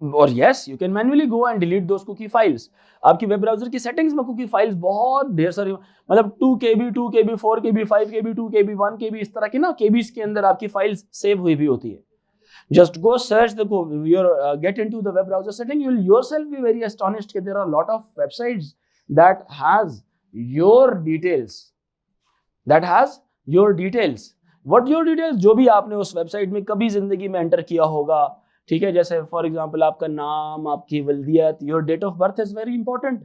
और yes you can manually go and delete those cookie files. आपकी वेब ब्राउजर की सेटिंग्स में कुकी फाइल्स बहुत ढेर सारी, मतलब 2 KB 2 KB 4 KB 5 KB 2 KB 1 KB इस तरह की ना केबीज के अंदर आपकी फाइल्स सेव हुई भी होती है। Just go search get into the web browser setting. You will yourself be very astonished that there are a lot of websites that has your details. What your details? जो भी आपने उस वेबसाइट में कभी जिंदगी में एंटर किया होगा, ठीक है, जैसे फॉर एग्जाम्पल आपका नाम, आपकी वल्दियत, your date of birth is very important.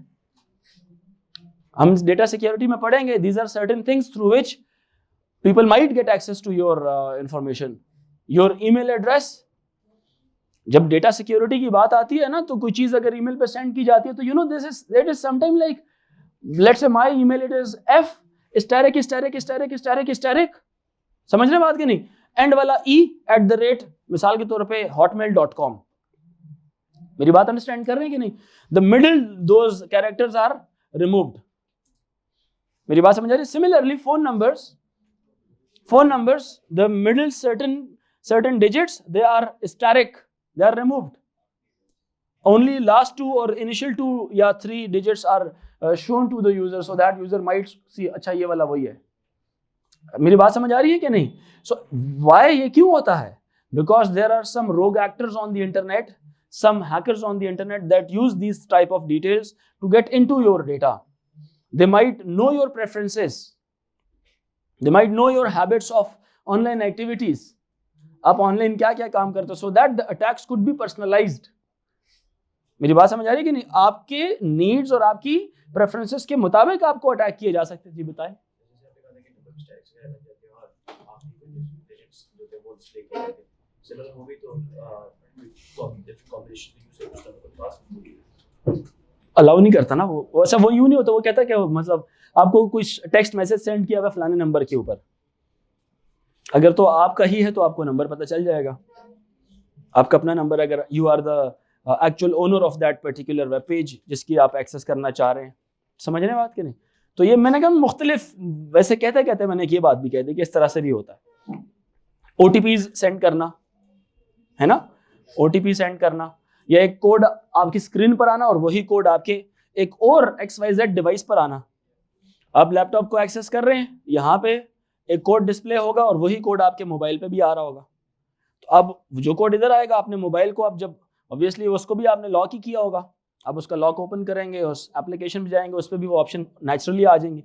हम डेटा सिक्योरिटी में पढ़ेंगे, these are certain things through which people might get access to your information. Your email address, जब डेटा सिक्योरिटी की बात आती है ना, तो कोई चीज अगर ईमेल पे सेंड की जाती है तो you know that is sometime like let's say my email it is f *******, समझ रहे बात की नहीं, एंड वाला e@ मिसाल के तौर पे hotmail.com। मेरी बात अंडरस्टैंड कर रहे हैं कि नहीं? The middle those characters are removed. मेरी बात समझ आ रही है? Similarly phone numbers the middle certain digits they are static, they are removed, only last 2 or initial 2 या 3 digits are shown to the user so that user might see अच्छा ये वाला वही है। मेरी बात समझ आ रही है कि नहीं? so why ये क्यों होता है? because there are some rogue actors on the internet, some hackers on the internet that use these type of details to get into your data. They might know your preferences, they might know your habits of online activities, आप ऑनलाइन क्या क्या काम करते हो, so that the attacks could be personalised. मेरी बात समझ आ रही है कि नहीं? आपके नीड्स और आपकी प्रेफरेंसेस के मुताबिक आपको अटैक किए जा सकते हैं। जी बताएं। अलाउ नहीं करता ना वो, ऐसा वो यूं नहीं होता। वो कहता है कि मतलब आपको कुछ टेक्स्ट मैसेज सेंड किया हुआ फलाने नंबर के ऊपर, अगर तो आपका ही है तो आपको नंबर पता चल जाएगा, आपका अपना नंबर, अगर you are the actual owner of that particular web page जिसकी आप एक्सेस करना चाह रहे हैं। समझ रहे हैं बात कि नहीं? तो ये मैंने कहा मुख्तलिफ, वैसे कहते मैंने ये बात भी कह दी कि इस तरह से भी होता है। OTPs सेंड करना है ना, OTP सेंड करना, या एक कोड आपकी स्क्रीन पर आना और वही कोड आपके एक और XYZ डिवाइस पर आना। आप लैपटॉप को एक्सेस कर रहे हैं, यहाँ पे एक कोड डिस्प्ले होगा और वही कोड आपके मोबाइल पे भी आ रहा होगा। तो अब जो कोड इधर आएगा, आपने मोबाइल को, आप जब ऑब्वियसली उसको भी आपने लॉक ही किया होगा, आप उसका लॉक ओपन करेंगे, उस एप्लीकेशन पे जाएंगे, उस पर भी वो ऑप्शन नेचुरली आ जाएंगे,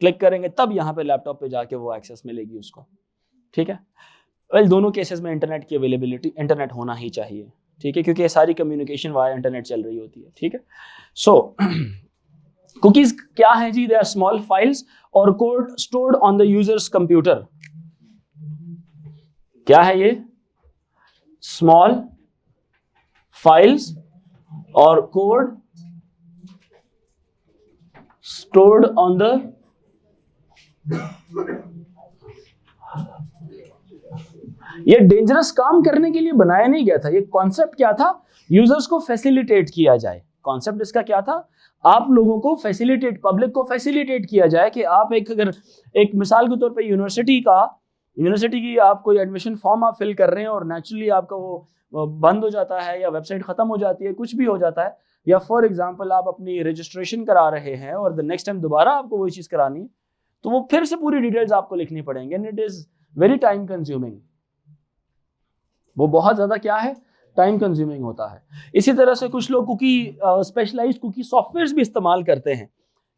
क्लिक करेंगे, तब यहाँ पे लैपटॉप पे जाके वो एक्सेस मिलेगी उसको। ठीक है, वेल दोनों केसेस में इंटरनेट की अवेलेबिलिटी, इंटरनेट होना ही चाहिए, ठीक है, क्योंकि ये सारी कम्युनिकेशन वाया इंटरनेट चल रही होती है। ठीक है, सो कुकीज क्या है जी? दे आर स्मॉल फाइल्स और code stored on the users computer. क्या है ये? स्मॉल फाइल्स और कोड स्टोर्ड ऑन द ये डेंजरस काम करने के लिए बनाया नहीं गया था। ये कॉन्सेप्ट क्या था? यूजर्स को फैसिलिटेट किया जाए। कॉन्सेप्ट इसका क्या था? आप लोगों को फैसिलिटेट, पब्लिक को फैसिलिटेट किया जाए कि आप अगर एक मिसाल के तौर पे यूनिवर्सिटी की आप कोई एडमिशन फॉर्म आप फिल कर रहे हैं और नेचुरली आपका वो बंद हो जाता है या वेबसाइट खत्म हो जाती है, कुछ भी हो जाता है, या फॉर एग्जांपल आप अपनी रजिस्ट्रेशन करा रहे हैं और द नेक्स्ट टाइम दोबारा आपको वही चीज़ करानी है, तो वो फिर से पूरी डिटेल्स आपको लिखनी पड़ेंगे and it is very time consuming. वो बहुत ज़्यादा क्या है? टाइम कंज्यूमिंग होता है। इसी तरह से कुछ लोग स्पेशलाइज्ड कुकी सॉफ्टवेयर्स भी इस्तेमाल करते हैं।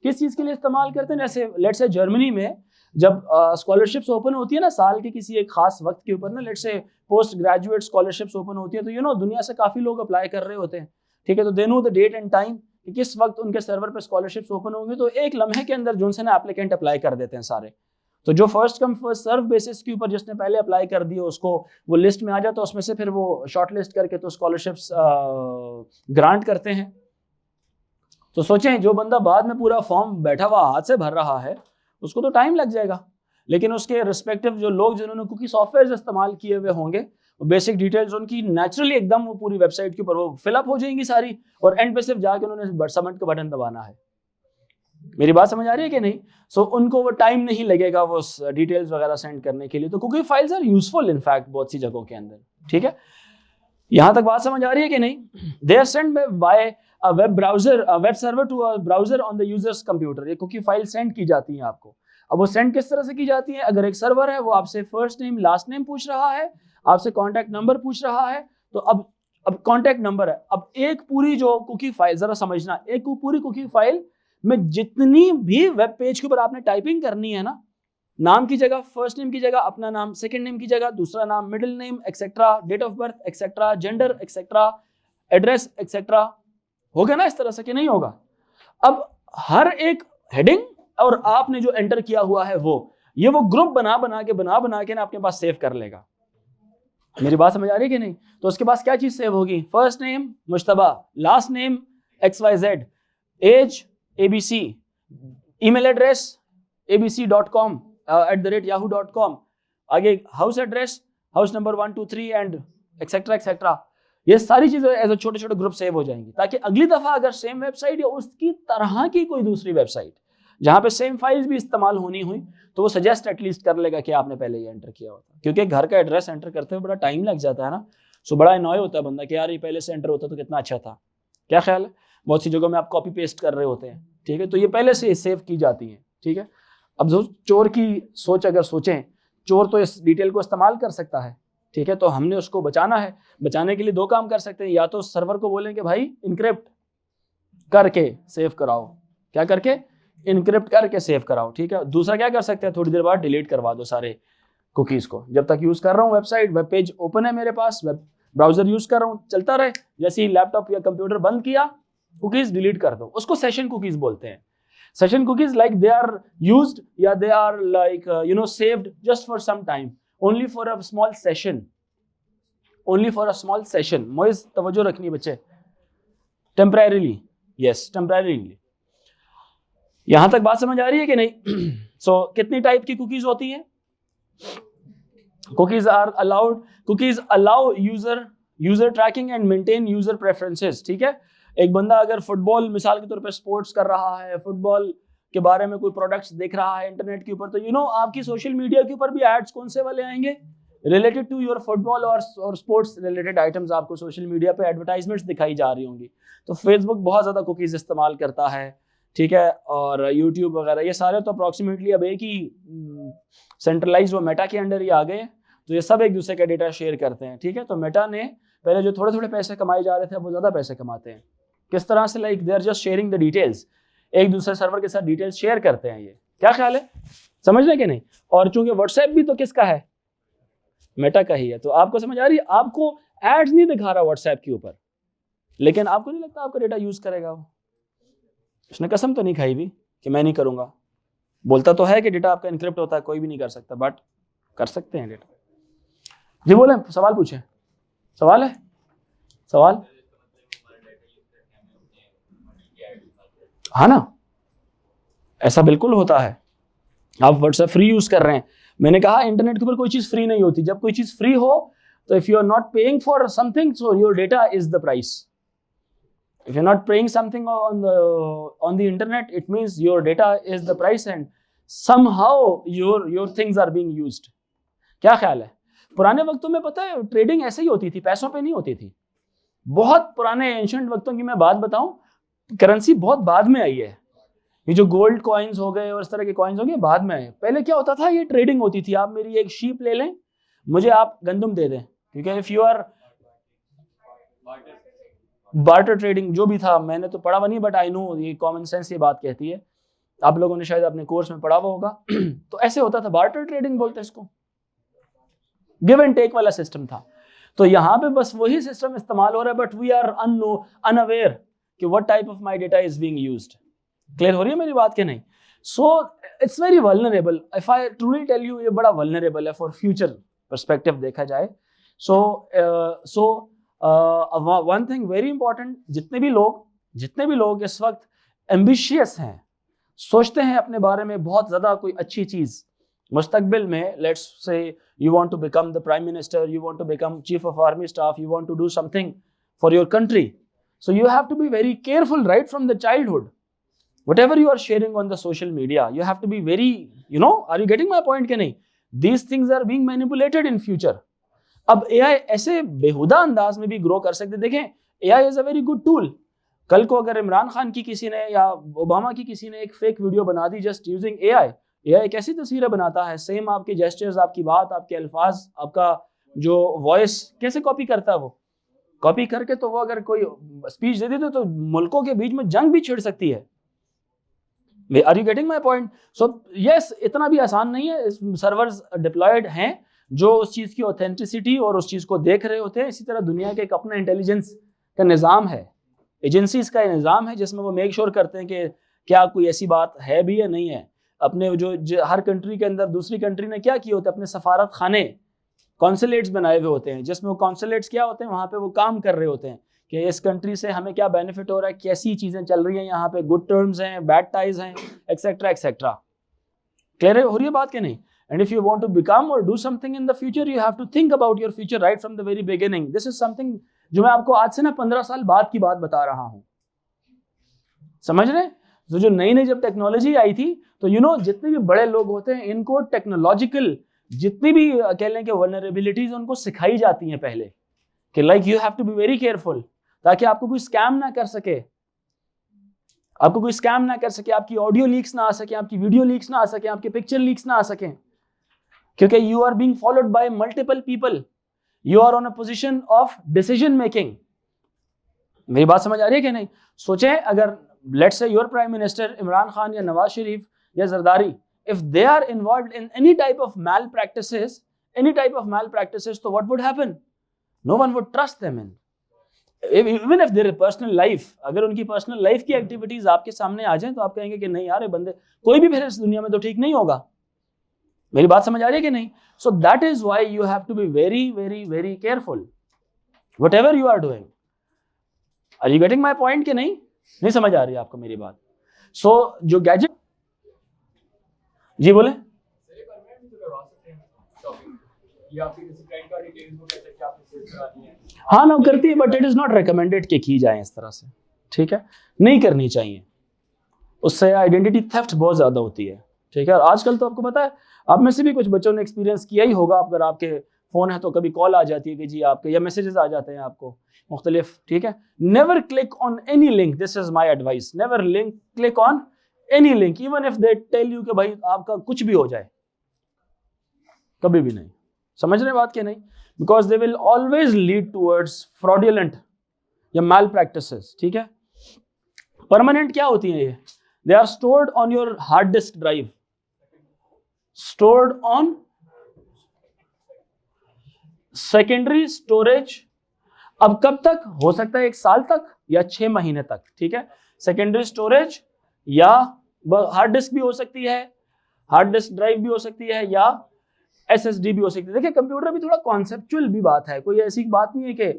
किस चीज़ के लिए इस्तेमाल करते हैं? जैसे लेट्स से जर्मनी में जब स्कॉलरशिप्स ओपन होती है ना साल के किसी एक खास वक्त के ऊपर ना, let's say post graduate scholarships open होती है, तो दुनिया से काफ़ी लोग अप्लाई कर रहे होते हैं। ठीक है, तो they know the date and time कि किस वक्त उनके सर्वर पर स्कॉलरशिप्स ओपन होंगे, तो एक लम्हे के अंदर जो से ना एप्लीकेंट अप्लाई कर देते हैं सारे। तो जो first come first serve basis के ऊपर जिसने पहले अप्लाई कर दिया उसको वो लिस्ट में आ जाता है, उसमें से फिर वो शॉर्ट लिस्ट करके तो स्कॉलरशिप्स ग्रांट करते हैं। तो सोचें, जो बंदा बाद में पूरा फॉर्म बैठा हुआ हाथ से भर रहा है उसको तो टाइम लग जाएगा, लेकिन उसके रिस्पेक्टिव जो लोग जिन्होंने कुकी सॉफ्टवेयर इस्तेमाल किए हुए होंगे, बेसिक डिटेल्स उनकी नेचुरली एकदम वो पूरी वेबसाइट के ऊपर वो फिलअप हो जाएंगी सारी, और एंड पे सिर्फ जाके उन्होंने सबमिट का बटन दबाना है। मेरी बात समझ आ रही है कि नहीं? सो उनको वो टाइम नहीं लगेगा वो डिटेल्स वगैरह सेंड करने के लिए। तो cookie files are useful in fact बहुत सी जगहों के अंदर, ठीक है? यहां तक बात समझ आ रही है कि नहीं? They are send by a web browser, a web server to a browser on the users computer. ये कुकी फाइल सेंड की जाती है आपको। अब वो सेंड किस तरह से की जाती है? अगर एक सर्वर है वो आपसे फर्स्ट नेम लास्ट नेम पूछ रहा है, आपसे कॉन्टैक्ट नंबर पूछ रहा है, तो अब कॉन्टैक्ट नंबर है। अब एक पूरी जो कुकी फाइल, जरा समझना, एक पूरी कुकी फाइल में जितनी भी वेब पेज के ऊपर आपने टाइपिंग करनी है ना, नाम की जगह फर्स्ट नेम की जगह अपना नाम, सेकंड नेम की जगह दूसरा नाम, middle name etcetera, date of birth etcetera, gender etcetera, address etcetera, होगा ना इस तरह से कि नहीं होगा? अब हर एक हेडिंग और आपने जो एंटर किया हुआ है वो ग्रुप बना बना के ना अपने पास सेव कर लेगा। मेरी बात समझ आ रही है कि नहीं? तो उसके पास क्या चीज सेव होगी? First name Mushtaba, last name XYZ, age ABC, email address abc.com @yahoo.com, आगे house address, house number 1 2 3 and etcetera etcetera. ये सारी चीजें एज छोटे छोटे ग्रुप सेव हो जाएंगी, ताकि अगली दफा अगर सेम वेबसाइट या उसकी तरह की कोई दूसरी वेबसाइट जहां पे सेम फाइल्स भी इस्तेमाल होनी हुई तो वो सजेस्ट एटलीस्ट कर लेगा कि आपने पहले ये एंटर किया होता। क्योंकि घर का एड्रेस एंटर करते हुए बड़ा टाइम लग जाता है ना, सो बड़ा अनॉय होता है बंदा कि यार ये पहले से एंटर होता तो कितना अच्छा था। क्या ख्याल है? बहुत सी जगहों में आप कॉपी पेस्ट कर रहे होते हैं, ठीक है? तो ये पहले से सेव की जाती है, ठीक है? अब जो चोर की सोच अगर सोचें, चोर तो इस डिटेल को इस्तेमाल कर सकता है, ठीक है? तो हमने उसको बचाना है। बचाने के लिए दो काम कर सकते हैं, या तो सर्वर को बोलें कि भाई इनक्रिप्ट करके सेव कराओ, क्या करके? इनक्रिप्ट करके सेव कराओ, ठीक है? दूसरा क्या कर सकते हैं, थोड़ी देर बाद डिलीट करवा दो सारे कुकीज को। जब तक यूज कर रहा हूँ वेबसाइट, वेब पेज ओपन है मेरे पास, वेब ब्राउजर यूज कर रहा हूँ, चलता रहे, जैसे ही लैपटॉप या कंप्यूटर बंद किया कुकीज डिलीट कर दो। उसको सेशन कुकीज बोलते हैं। Session cookies like they are used या they are like saved just for some time, only for a small session, only for a small session। Moiz तवज्जो रखनी बच्चे, टेम्परेरीली, यस टेम्परेरीली। यहां तक बात समझ आ रही है कि नहीं? सो कितनी टाइप की कुकीज होती हैं? Cookies are allowed, cookies allow user tracking and maintain user preferences, ठीक है? एक बंदा अगर फुटबॉल मिसाल के तौर पे स्पोर्ट्स कर रहा है, फुटबॉल के बारे में कोई प्रोडक्ट्स देख रहा है इंटरनेट के ऊपर, तो आपकी सोशल मीडिया के ऊपर भी एड्स कौन से वाले आएंगे? रिलेटेड टू योर फुटबॉल और स्पोर्ट्स रिलेटेड आइटम्स आपको सोशल मीडिया पे एडवर्टाइजमेंट्स दिखाई जा रही होंगी। तो फेसबुक बहुत ज़्यादा कुकीज़ इस्तेमाल करता है, ठीक है? और यूट्यूब वगैरह ये सारे तो अप्रॉक्सीमेटली अब एक ही सेंट्रलाइज वो मेटा के अंडर ही आ गए, तो ये सब एक दूसरे का डेटा शेयर करते हैं, ठीक है? तो मेटा ने पहले जो थोड़े थोड़े पैसे कमाए जा रहे थे, अब वो ज़्यादा पैसे कमाते हैं। किस तरह से? Like they are just sharing the details, एक दूसरे सर्वर के साथ डिटेल्स शेयर करते हैं। ये क्या ख्याल है? समझ रहे कि नहीं? और चूंकि व्हाट्सएप भी तो किसका है? मेटा का ही है। तो आपको समझ आ रही है? आपको एड्स नहीं दिखा रहा व्हाट्सएप के ऊपर, लेकिन आपको नहीं लगता आपका डेटा यूज करेगा वो? उसने कसम तो नहीं खाई भी कि मैं नहीं करूंगा, बोलता तो है कि डेटा आपका इनक्रिप्ट होता है, कोई भी नहीं कर सकता, बट कर सकते हैं डेटा। जी बोले, सवाल पूछे। सवाल है? सवाल? हाँ ना, ऐसा बिल्कुल होता है। आप व्हाट्सएप फ्री यूज कर रहे हैं, मैंने कहा इंटरनेट के ऊपर कोई चीज फ्री नहीं होती। जब कोई चीज फ्री हो तो if you are not paying for something, so your data is the price. If you're not paying something on the internet, it means your data is the price and somehow your things are being used। क्या ख्याल है? पुराने वक्तों में पता है ट्रेडिंग ऐसे ही होती थी, पैसों पे नहीं होती थी। बहुत पुराने एंशिएंट वक्तों की मैं बात बताऊं, करेंसी बहुत बाद में आई है। ये जो गोल्ड कॉइन्स हो गए और इस तरह के कॉइन्स हो गए बाद में आए। पहले क्या होता था, ये ट्रेडिंग होती थी। आप मेरी एक शीप ले लें, मुझे आप गंदम दे दें, क्योंकि if you are barter trading जो भी था, मैंने तो पढ़ा हुआ नहीं, बट आई नो ये कॉमन सेंस ये बात कहती है, आप लोगों ने शायद अपने कोर्स में पढ़ा हुआ होगा। तो ऐसे होता था, बार्टर ट्रेडिंग बोलते हैं इसको, गिव एंड टेक वाला सिस्टम था। तो यहाँ पे बस वही सिस्टम इस्तेमाल हो रहा है, बट वी आर अनअवेयर कि what type of my data is being used. Clear हो रही है मेरी बात के नहीं? So it's very vulnerable, if I truly tell you, ये बड़ा वल्नरेबल है फॉर फ्यूचर पर्सपेक्टिव देखा जाए। So one thing very important, जितने भी लोग इस वक्त एम्बिशियस हैं, सोचते हैं अपने बारे में बहुत ज्यादा कोई अच्छी चीज मुस्तकबिल में, let's say you want to become the prime minister, you want to become chief of army staff, you want to do something for your country, so you have to be very careful right from the childhood whatever you are sharing on the social media, you have to be very, are you getting my point कि नहीं? These things are being manipulated in future. अब AI ऐसे बेहुदा अंदाज में भी ग्रो कर सकते, देखें AI is a very good tool. कल को अगर इमरान खान की किसी ने या ओबामा की किसी ने एक फेक वीडियो बना दी जस्ट यूजिंग AI कैसी तस्वीरें बनाता है, सेम आपके जेस्चर्स, आपकी बात, आपके अल्फाज, आपका जो वॉइस कैसे कॉपी करता है, वो कॉपी करके तो वो अगर कोई स्पीच दे देते तो मुल्कों के बीच में जंग भी छिड़ सकती है। Are you getting my point? So yes, इतना भी आसान नहीं है। सर्वर्स डिप्लॉयड हैं जो उस चीज़ की ऑथेंटिसिटी और उस चीज़ को देख रहे होते हैं। इसी तरह दुनिया के एक अपना इंटेलिजेंस का निज़ाम है, एजेंसीज का निज़ाम है, जिसमें वो मेक श्योर करते हैं कि क्या कोई ऐसी बात है भी या नहीं है। अपने जो हर कंट्री के अंदर दूसरी कंट्री ने क्या किया होता है, अपने सफारत खाने, कॉन्सुलेट्स बनाए हुए होते हैं, जिसमें वो कॉन्सुलेट्स क्या होते हैं, वहाँ पे वो काम कर रहे होते हैं कि इस कंट्री से हमें क्या बेनिफिट हो रहा है, कैसी चीज़ें चल रही हैं यहाँ पे, गुड टर्म्स हैं, बैड टाइज हैं, एक्सेट्रा एक्सेट्रा। क्लियर हो रही है बात कि नहीं? And if you want to become और do something in the future, you have to think about your future right from the very beginning. This is something जो मैं आपको आज से ना 15 साल बाद की बात बता रहा हूँ, समझ रहे? तो जो नई नई जब टेक्नोलॉजी आई थी तो जितने भी बड़े लोग होते हैं इनको टेक्नोलॉजिकल जितनी भी कह लें कि वल्नरेबिलिटीज उनको सिखाई जाती हैं पहले कि like you have to be very careful, ताकि आपको कोई स्कैम ना कर सके, आपकी ऑडियो लीक्स ना आ सके, आपकी वीडियो लीक्स ना आ सके, आपके पिक्चर लीक्स ना आ सके, क्योंकि you are being followed by multiple people, you are on a position of decision making. मेरी बात समझ आ रही है कि नहीं? सोचें अगर let's say your prime minister Imran Khan या नवाज शरीफ या Zardari, if they are involved in any type of malpractices, so what would happen? No one would trust them in, even if their personal life, अगर उनकी पर्सनल लाइफ की एक्टिविटीज आपके सामने आ जाएं तो आप कहेंगे कि नहीं यार ये बंदे कोई भी फिर इस दुनिया में तो ठीक नहीं होगा। मेरी बात समझ आ रही है कि नहीं? So that is why you have to be very very very careful whatever you are doing. Are you getting my point कि नहीं समझ आ रही है आपको मेरी बात? So जो गैजेट, जी बोले। हाँ ना करती है, but it is not recommended कि की जाए इस तरह से, ठीक है? नहीं करनी चाहिए, उससे आइडेंटिटी थेफ्ट बहुत ज्यादा होती है, ठीक है? और आजकल तो आपको पता है, आप में से भी कुछ बच्चों ने एक्सपीरियंस किया ही होगा, अगर आपके फोन है तो कभी कॉल आ जाती है कि जी आपके, या मैसेजेस आ जाते हैं आपको मुख्तलिफ, ठीक है? Never click on any link, this is my advice, never click on any link even if they tell you कि भाई आपका कुछ भी हो जाए, कभी भी नहीं। समझ रहे बात क्या नहीं? Because they will always lead towards fraudulent या मैल प्रैक्टिसेस, ठीक है? परमानेंट क्या होती है ये? They are stored on your hard disk drive, stored on secondary storage. अब कब तक हो सकता है? 1 साल तक या 6 महीने तक, ठीक है? सेकेंडरी स्टोरेज या हार्ड डिस्क भी हो सकती है, हार्ड डिस्क ड्राइव भी हो सकती है, या SSD भी हो सकती है। देखिए कंप्यूटर भी थोड़ा कॉन्सेप्चुअल भी बात है, कोई ऐसी बात नहीं है कि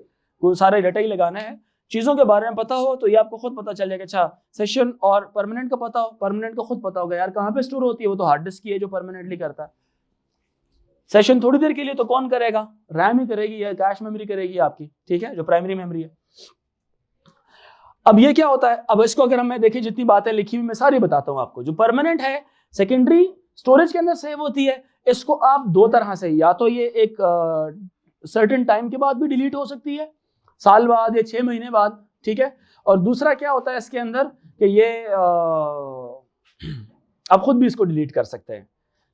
कोई सारे रटा ही लगाना है। चीज़ों के बारे में पता हो तो ये आपको खुद पता चल जाएगा। अच्छा सेशन और परमानेंट का पता हो, परमानेंट का खुद पता होगा यार कहाँ पे स्टोर होती है, वो तो हार्ड डिस्क की है जो परमानेंटली करता है। सेशन थोड़ी देर के लिए तो कौन करेगा? रैम ही करेगी या कैश मेमोरी करेगी आपकी, ठीक है, जो प्राइमरी मेमोरी है। अब ये क्या होता है? अब इसको अगर हम देखें, जितनी बातें लिखी हुई मैं सारी बताता हूँ आपको। जो परमानेंट है सेकेंडरी स्टोरेज के अंदर सेव होती है, इसको आप 2 तरह से, या तो ये एक सर्टेन टाइम के बाद भी डिलीट हो सकती है, साल बाद या 6 महीने बाद, ठीक है? और दूसरा क्या होता है इसके अंदर कि ये आप खुद भी इसको डिलीट कर सकते हैं।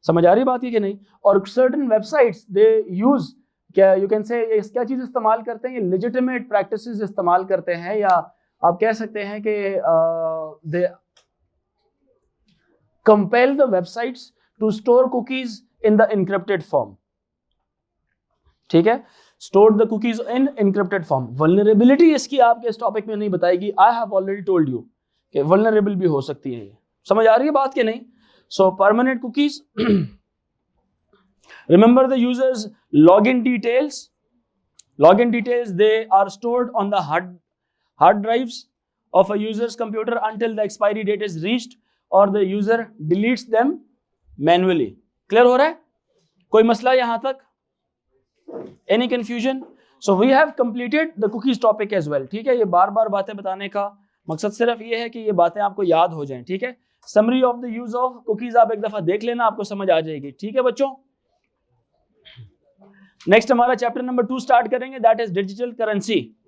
समझ आ रही बात है कि नहीं? और सर्टेन वेबसाइट्स दे यूज, क्या यू कैन से, क्या चीज़ इस्तेमाल करते हैं? ये लेजिटिमेट प्रैक्टिसेस इस्तेमाल करते हैं, या आप कह सकते हैं कि दे compel the websites to store cookies in the encrypted form, ठीक है? Stored the cookies in encrypted form. Vulnerability इसकी आपके इस टॉपिक में नहीं बताएगी। I have already told you कि vulnerable भी हो सकती है। समझ आ रही है बात कि नहीं? So permanent cookies. Remember the users login details. Login details, they are stored on the hard drives of a user's computer until the expiry date is reached or the user deletes them manually. Clear हो रहा है? कोई मसला यहां तक? Any confusion? So we have completed the cookies topic as well. ठीक है, ये बार बार बातें बताने का मकसद सिर्फ ये है कि ये बातें आपको याद हो जाएं, ठीक है। Summary of the use of cookies आप एक दफा देख लेना, आपको समझ आ जाएगी, ठीक है बच्चों। नेक्स्ट हमारा चैप्टर नंबर 2 स्टार्ट करेंगे, दैट इज डिजिटल करेंसी।